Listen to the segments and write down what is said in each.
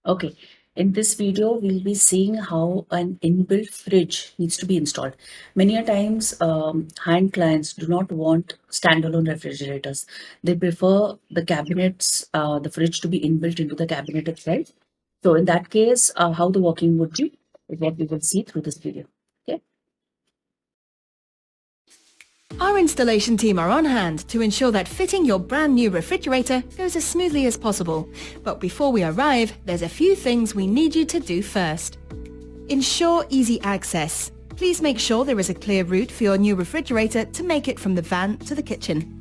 Okay, in this video, we'll be seeing how an inbuilt fridge needs to be installed. Many a times, hand clients do not want standalone refrigerators. They prefer the cabinets, the fridge to be inbuilt into the cabinet itself. So in that case, how the working would be is what we will see through this video. Okay. Our installation team are on hand to ensure that fitting your brand new refrigerator goes as smoothly as possible. But before we arrive, there's a few things we need you to do first. Ensure easy access. Please make sure there is a clear route for your new refrigerator to make it from the van to the kitchen.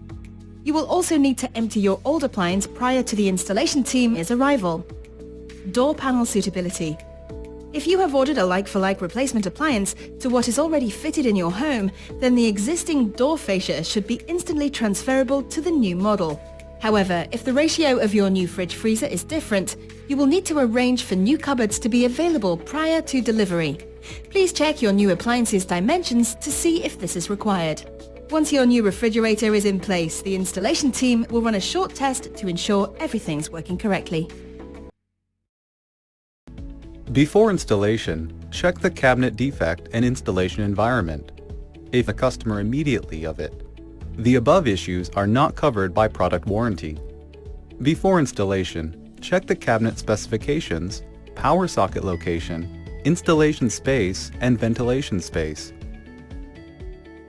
You will also need to empty your old appliance prior to the installation team's arrival. Door panel suitability. If you have ordered a like-for-like replacement appliance to what is already fitted in your home, then the existing door fascia should be instantly transferable to the new model. However, if the ratio of your new fridge freezer is different, you will need to arrange for new cupboards to be available prior to delivery. Please check your new appliance's dimensions to see if this is required. Once your new refrigerator is in place, the installation team will run a short test to ensure everything's working correctly. Before installation, check the cabinet defect and installation environment, if the customer immediately of it. The above issues are not covered by product warranty. Before installation, check the cabinet specifications, power socket location, installation space, and ventilation space.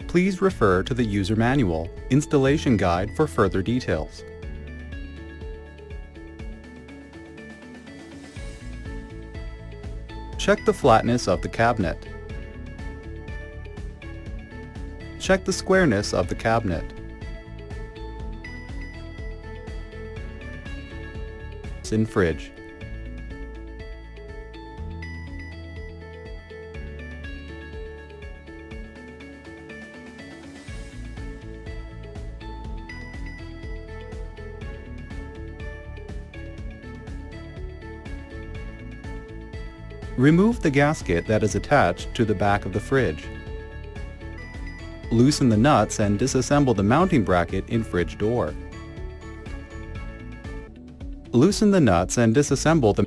Please refer to the user manual, installation guide for further details. Check the flatness of the cabinet. Check the squareness of the cabinet. In fridge. Remove the gasket that is attached to the back of the fridge. Loosen the nuts and disassemble the mounting bracket in fridge door. Loosen the nuts and disassemble the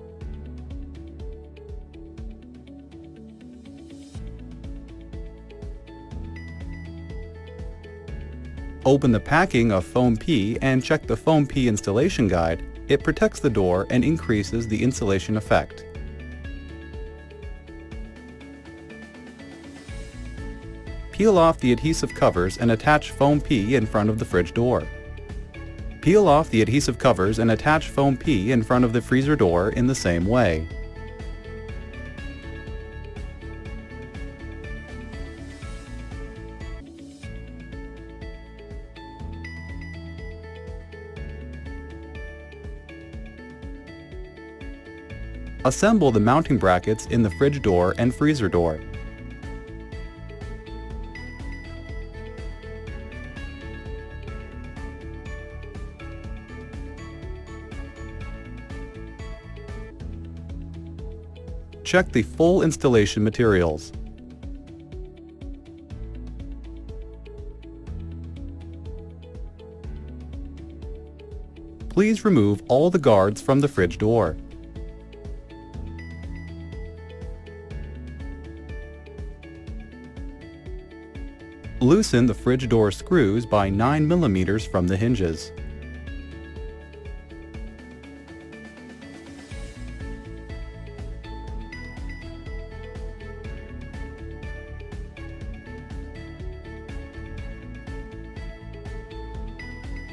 Open the packing of foam P and check the foam P installation guide. It protects the door and increases the insulation effect. Peel off the adhesive covers and attach foam P in front of the fridge door. Peel off the adhesive covers and attach foam P in front of the freezer door in the same way. Assemble the mounting brackets in the fridge door and freezer door. Check the full installation materials. Please remove all the guards from the fridge door. Loosen the fridge door screws by 9 mm from the hinges.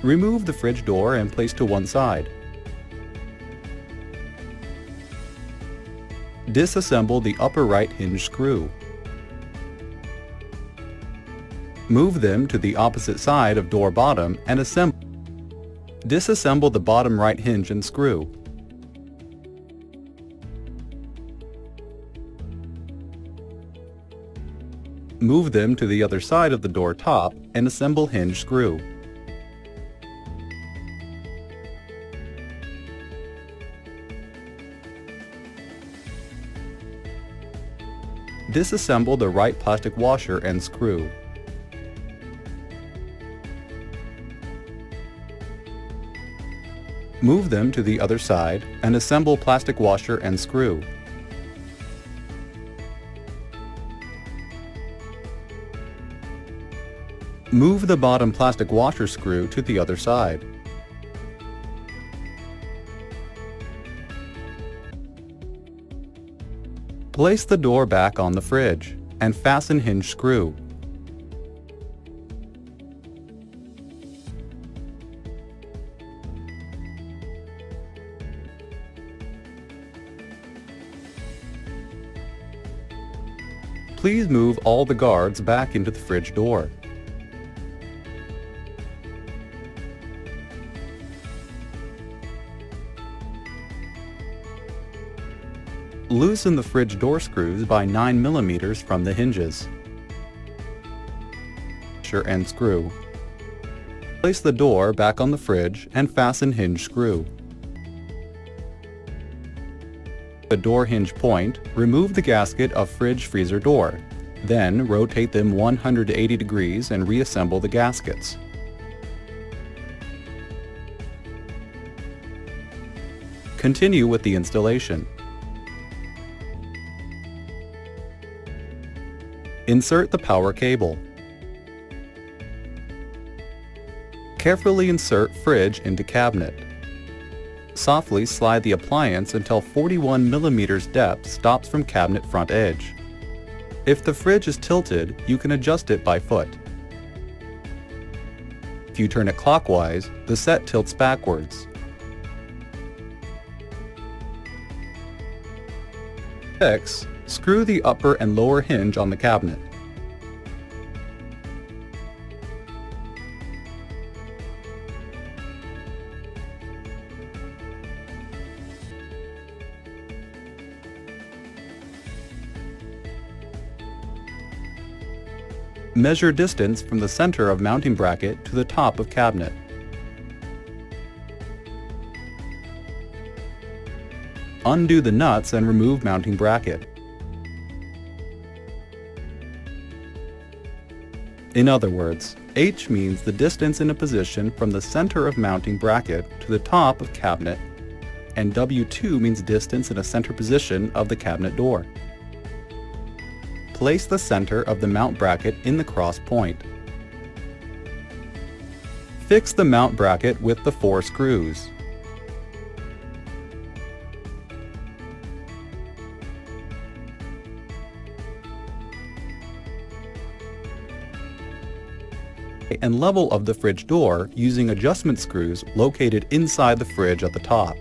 Remove the fridge door and place to one side. Disassemble the upper right hinge screw. Move them to the opposite side of door bottom and assemble. Disassemble the bottom right hinge and screw. Move them to the other side of the door top and assemble hinge screw. Disassemble the right plastic washer and screw. Move them to the other side and assemble plastic washer and screw. Move the bottom plastic washer screw to the other side. Place the door back on the fridge and fasten hinge screw. Please move all the guards back into the fridge door. Loosen the fridge door screws by 9 mm from the hinges. And screw. Place the door back on the fridge and fasten hinge screw. The door hinge point, remove the gasket of fridge freezer door. Then rotate them 180 degrees and reassemble the gaskets. Continue with the installation. Insert the power cable. Carefully insert fridge into cabinet. Softly slide the appliance until 41 mm depth stops from cabinet front edge. If the fridge is tilted, you can adjust it by foot. If you turn it clockwise, the set tilts backwards. Fix. Screw the upper and lower hinge on the cabinet. Measure distance from the center of mounting bracket to the top of cabinet. Undo the nuts and remove mounting bracket. In other words, H means the distance in a position from the center of mounting bracket to the top of cabinet, and W2 means distance in a center position of the cabinet door. Place the center of the mount bracket in the cross point. Fix the mount bracket with the 4 screws. And level of the fridge door using adjustment screws located inside the fridge at the top.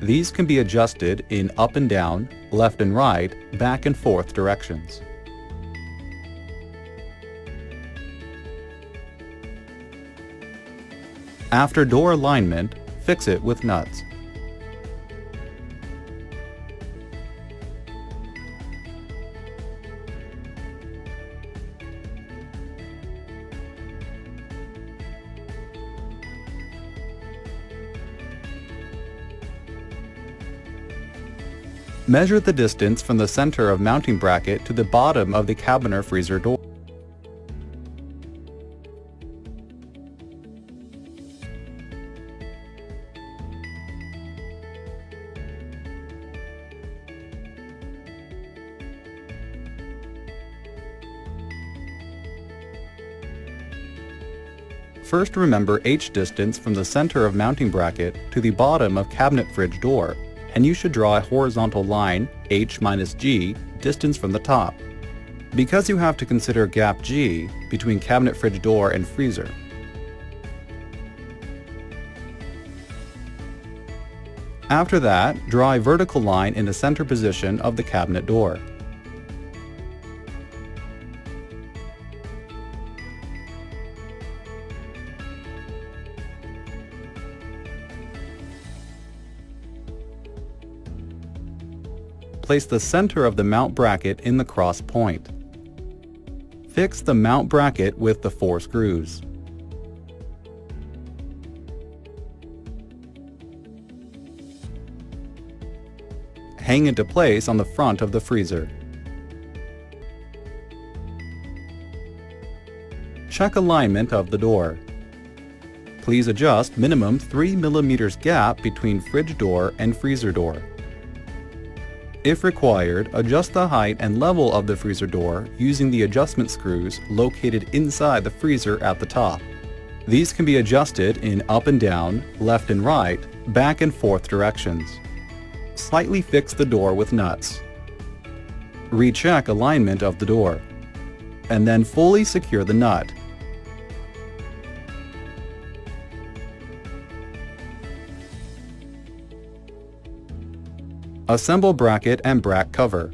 These can be adjusted in up and down, left and right, back and forth directions. After door alignment, fix it with nuts. Measure the distance from the center of mounting bracket to the bottom of the cabinet or freezer door. First, remember H distance from the center of mounting bracket to the bottom of cabinet fridge door, and you should draw a horizontal line, H minus G, distance from the top, because you have to consider gap G between cabinet fridge door and freezer. After that, draw a vertical line in the center position of the cabinet door. Place the center of the mount bracket in the cross point. Fix the mount bracket with the 4 screws. Hang into place on the front of the freezer. Check alignment of the door. Please adjust minimum 3 millimeters gap between fridge door and freezer door. If required, adjust the height and level of the freezer door using the adjustment screws located inside the freezer at the top. These can be adjusted in up and down, left and right, back and forth directions. Slightly fix the door with nuts. Recheck alignment of the door, and then fully secure the nut. Assemble bracket and bracket cover,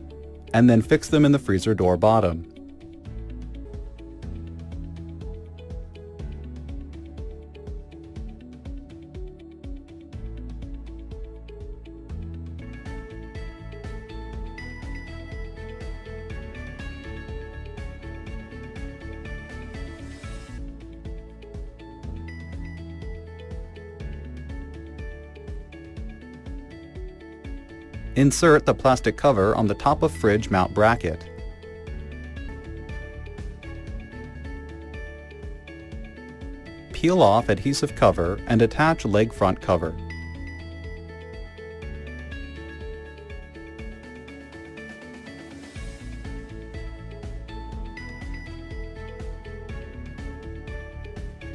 and then fix them in the freezer door bottom. Insert the plastic cover on the top of fridge mount bracket. Peel off adhesive cover and attach leg front cover.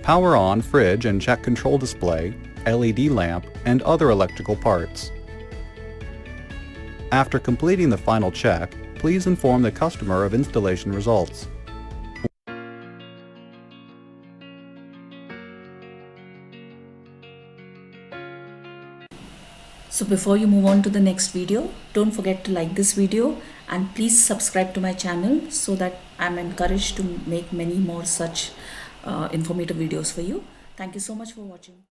Power on fridge and check control display, LED lamp, and other electrical parts. After completing the final check, please inform the customer of installation results. So before you move on to the next video, don't forget to like this video and please subscribe to my channel so that I'm encouraged to make many more such informative videos for you. Thank you so much for watching.